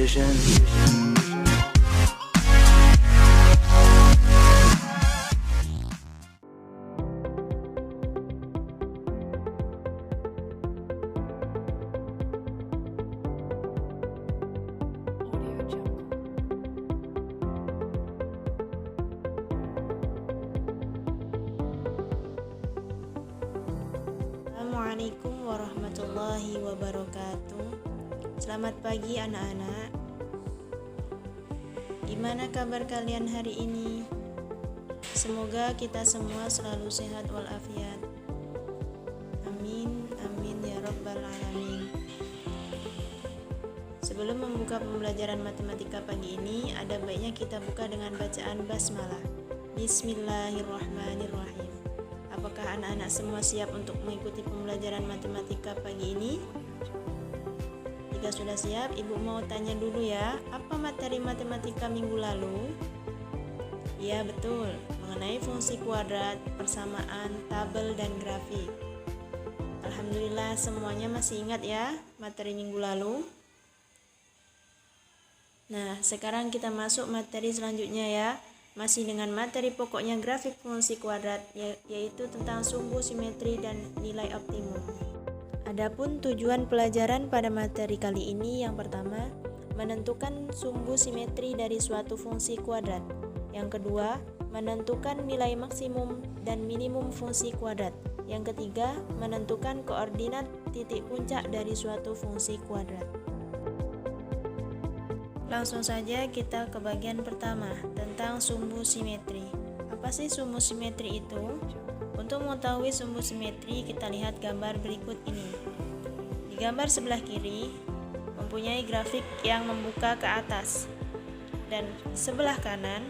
vision. Assalamualaikum warahmatullahi wabarakatuh. Selamat pagi anak-anak. Gimana kabar kalian hari ini? Semoga kita semua selalu sehat walafiat. Amin, amin ya rabbal alamin. Sebelum membuka pembelajaran matematika pagi ini, ada baiknya kita buka dengan bacaan basmalah. Bismillahirrahmanirrahim. Apakah anak-anak semua siap untuk mengikuti pembelajaran matematika pagi ini? Jika sudah siap, Ibu mau tanya dulu ya, apa materi matematika minggu lalu? Ya betul, mengenai fungsi kuadrat, persamaan, tabel, dan grafik. Alhamdulillah semuanya masih ingat ya materi minggu lalu. Nah, sekarang kita masuk materi selanjutnya ya. Masih dengan materi pokoknya grafik fungsi kuadrat, yaitu tentang sumbu, simetri, dan nilai optimum. Adapun tujuan pelajaran pada materi kali ini, yang pertama, menentukan sumbu simetri dari suatu fungsi kuadrat. Yang kedua, menentukan nilai maksimum dan minimum fungsi kuadrat. Yang ketiga, menentukan koordinat titik puncak dari suatu fungsi kuadrat. Langsung saja kita ke bagian pertama, tentang sumbu simetri. Apa sih sumbu simetri itu? Untuk mengetahui sumbu simetri, kita lihat gambar berikut ini. Di gambar sebelah kiri, mempunyai grafik yang membuka ke atas. Dan sebelah kanan,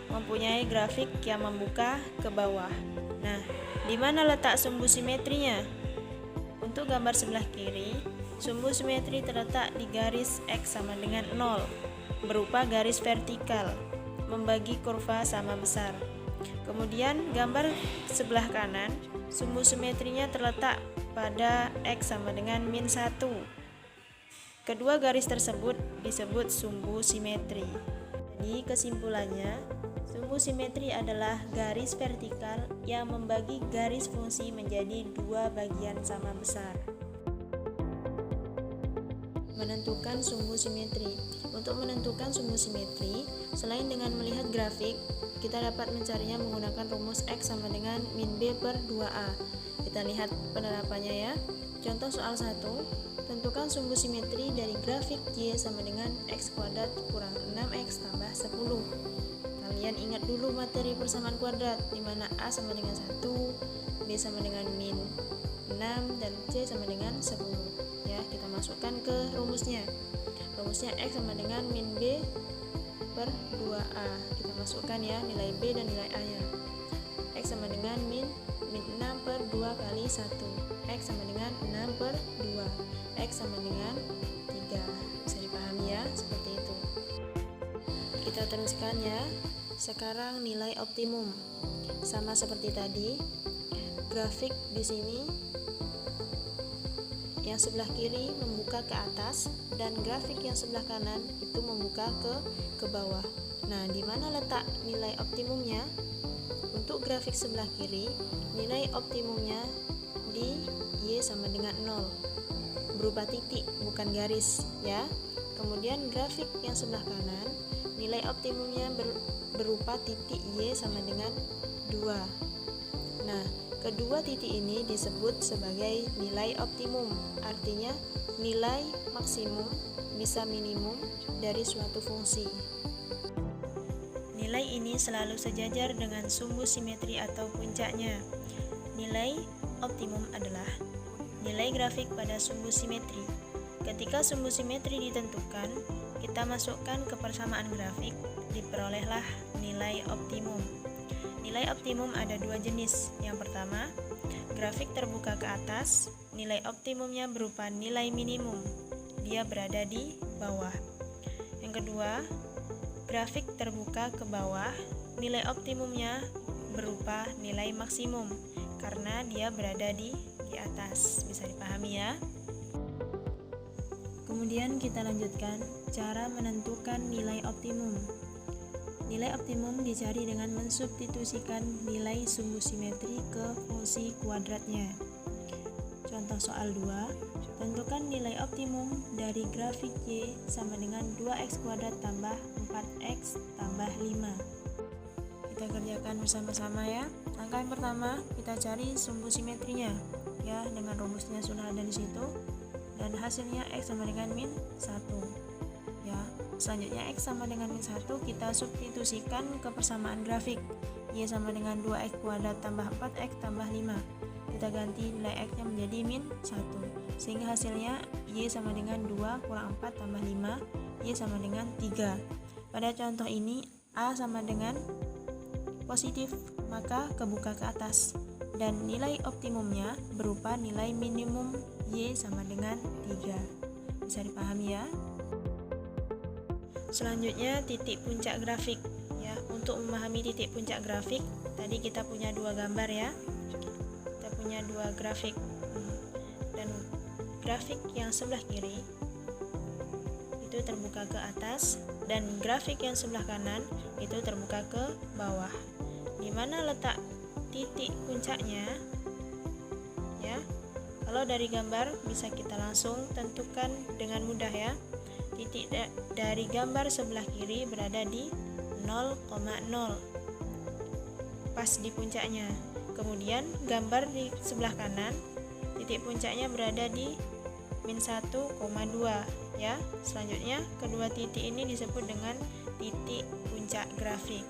mempunyai grafik yang membuka ke bawah. Nah, di mana letak sumbu simetrinya? Untuk gambar sebelah kiri, sumbu simetri terletak di garis X sama dengan 0, berupa garis vertikal, membagi kurva sama besar. Kemudian gambar sebelah kanan, sumbu simetrinya terletak pada X sama dengan -1. Kedua garis tersebut disebut sumbu simetri. Jadi kesimpulannya, sumbu simetri adalah garis vertikal yang membagi garis fungsi menjadi dua bagian sama besar. Menentukan sumbu simetri. Untuk menentukan sumbu simetri, selain dengan melihat grafik, kita dapat mencarinya menggunakan rumus X sama dengan min B per 2A. Kita lihat penerapannya ya. Contoh soal 1, tentukan sumbu simetri dari grafik Y sama dengan X kuadrat kurang 6X tambah 10. Kalian ingat dulu materi persamaan kuadrat, di mana A sama dengan 1, B sama dengan min 6, dan C sama dengan 10. Ya, kita masukkan ke rumusnya. Rumusnya X sama dengan min B per 2A. Kita masukkan ya nilai B dan nilai A-nya. X sama dengan min 6 per 2 kali 1. X sama dengan 6 per 2. X sama dengan 3. Bisa dipahami ya, seperti itu. Kita teruskan ya. Sekarang nilai optimum. Sama seperti tadi, grafik di sini yang sebelah kiri membuka ke atas dan grafik yang sebelah kanan itu membuka ke bawah. Nah, di mana letak nilai optimumnya? Untuk grafik sebelah kiri, nilai optimumnya di Y sama dengan 0. Berupa titik, bukan garis, ya. Kemudian grafik yang sebelah kanan, nilai optimumnya berupa titik Y sama dengan 2. Nah, kedua titik ini disebut sebagai nilai optimum, artinya nilai maksimum bisa minimum dari suatu fungsi. Nilai ini selalu sejajar dengan sumbu simetri atau puncaknya. Nilai optimum adalah nilai grafik pada sumbu simetri. Ketika sumbu simetri ditentukan, kita masukkan ke persamaan grafik, diperolehlah nilai optimum. Nilai optimum ada dua jenis. Yang pertama, grafik terbuka ke atas, nilai optimumnya berupa nilai minimum. Dia berada di bawah. Yang kedua, grafik terbuka ke bawah, nilai optimumnya berupa nilai maksimum karena dia berada di atas. Bisa dipahami ya? Kemudian Kemudian kita lanjutkan cara menentukan nilai optimum. Nilai optimum dicari dengan mensubstitusikan nilai sumbu simetri ke fungsi kuadratnya. Contoh soal 2, tentukan nilai optimum dari grafik Y sama dengan 2x kuadrat tambah 4x tambah 5. Kita kerjakan bersama-sama ya. Langkah yang pertama, kita cari sumbu simetrinya ya, dengan rumusnya sudah ada di situ. Dan hasilnya x sama dengan min 1 ya. Selanjutnya x sama dengan min 1 kita substitusikan ke persamaan grafik. Y sama dengan 2x kuadrat tambah 4x tambah 5. Kita ganti nilai x nya menjadi min 1, sehingga hasilnya y sama dengan 2 kurang 4 tambah 5, y sama dengan 3. Pada contoh ini a sama dengan positif, maka kebuka ke atas, dan nilai optimumnya berupa nilai minimum y sama dengan 3. Bisa dipahami ya. Selanjutnya titik puncak grafik ya. Untuk memahami titik puncak grafik, tadi kita punya dua gambar ya. Kita punya dua grafik, dan grafik yang sebelah kiri itu terbuka ke atas, dan grafik yang sebelah kanan itu terbuka ke bawah. Di mana letak titik puncaknya ya? Kalau dari gambar bisa kita langsung tentukan dengan mudah ya. Titik dari gambar sebelah kiri berada di 0,0 pas di puncaknya. Kemudian gambar di sebelah kanan titik puncaknya berada di min 1,2 ya. Selanjutnya kedua titik ini disebut dengan titik puncak grafik.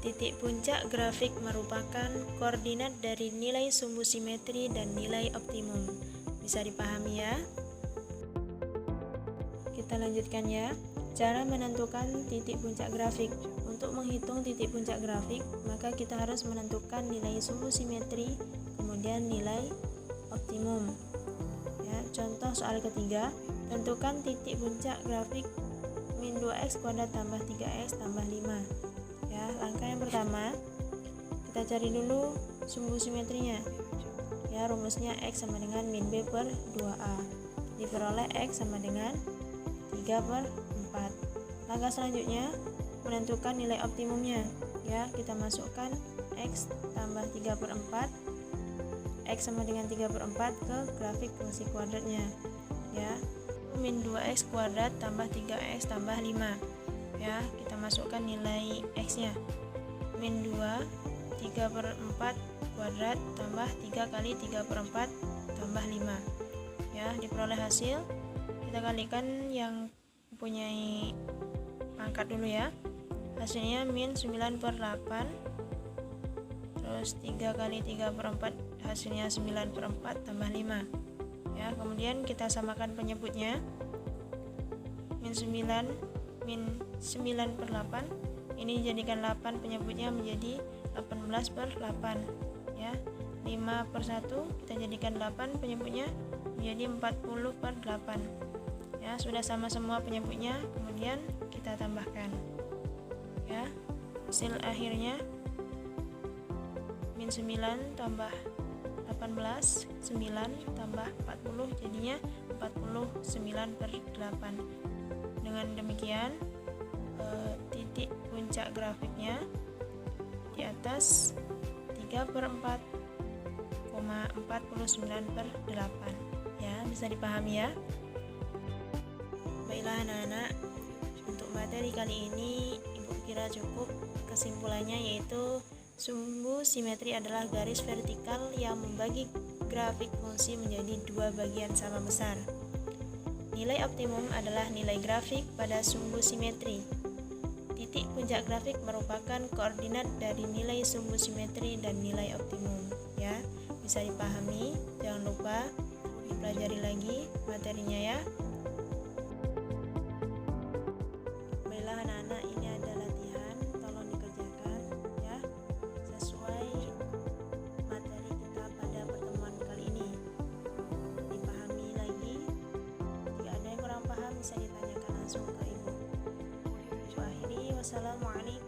Titik puncak grafik merupakan koordinat dari nilai sumbu simetri dan nilai optimum. Bisa dipahami ya. Kita lanjutkan ya. Cara menentukan titik puncak grafik. Untuk menghitung titik puncak grafik, maka kita harus menentukan nilai sumbu simetri, kemudian nilai optimum. Ya, contoh soal ketiga, tentukan titik puncak grafik min 2x kuadrat tambah 3x tambah 5. Ya, langkah yang pertama, kita cari dulu sumbu simetrinya. Ya, rumusnya x sama dengan min b per 2a. Diperoleh x sama dengan 3/4. Langkah selanjutnya menentukan nilai optimumnya ya, kita masukkan x tambah 3/4, x sama dengan 3/4 ke grafik fungsi kuadratnya ya. Min 2x kuadrat tambah 3x tambah 5 ya, kita masukkan nilai x nya min 2 3/4 kuadrat tambah 3 kali 3/4 tambah 5 ya. Diperoleh hasil, kita kalikan yang mempunyai pangkat dulu ya. Hasilnya min 9/8, terus 3 kali 3/4 hasilnya 9/4 tambah 5 ya. Kemudian kita samakan penyebutnya. Min 9/8 ini jadikan 8, penyebutnya menjadi 18/8 ya. 5/1 kita jadikan 8, penyebutnya menjadi 40/8 ya. Sudah sama semua penyebutnya, kemudian kita tambahkan ya. Hasil akhirnya min 9 tambah 18, 9 tambah 40 jadinya 49/8. Dengan demikian titik puncak grafiknya di atas 3/4,49/8 ya. Bisa dipahami ya. Baiklah anak-anak, untuk materi kali ini Ibu kira cukup. Kesimpulannya yaitu sumbu simetri adalah garis vertikal yang membagi grafik fungsi menjadi dua bagian sama besar. Nilai optimum adalah nilai grafik pada sumbu simetri. Titik puncak grafik merupakan koordinat dari nilai sumbu simetri dan nilai optimum ya. Bisa dipahami, jangan lupa dipelajari lagi materinya ya. Baiklah anak-anak, ini ada latihan, tolong dikerjakan ya, sesuai materi kita pada pertemuan kali ini. Dipahami lagi, jika ada yang kurang paham bisa ditanyakan langsung ke Ibu. Akhiri, wassalamualaikum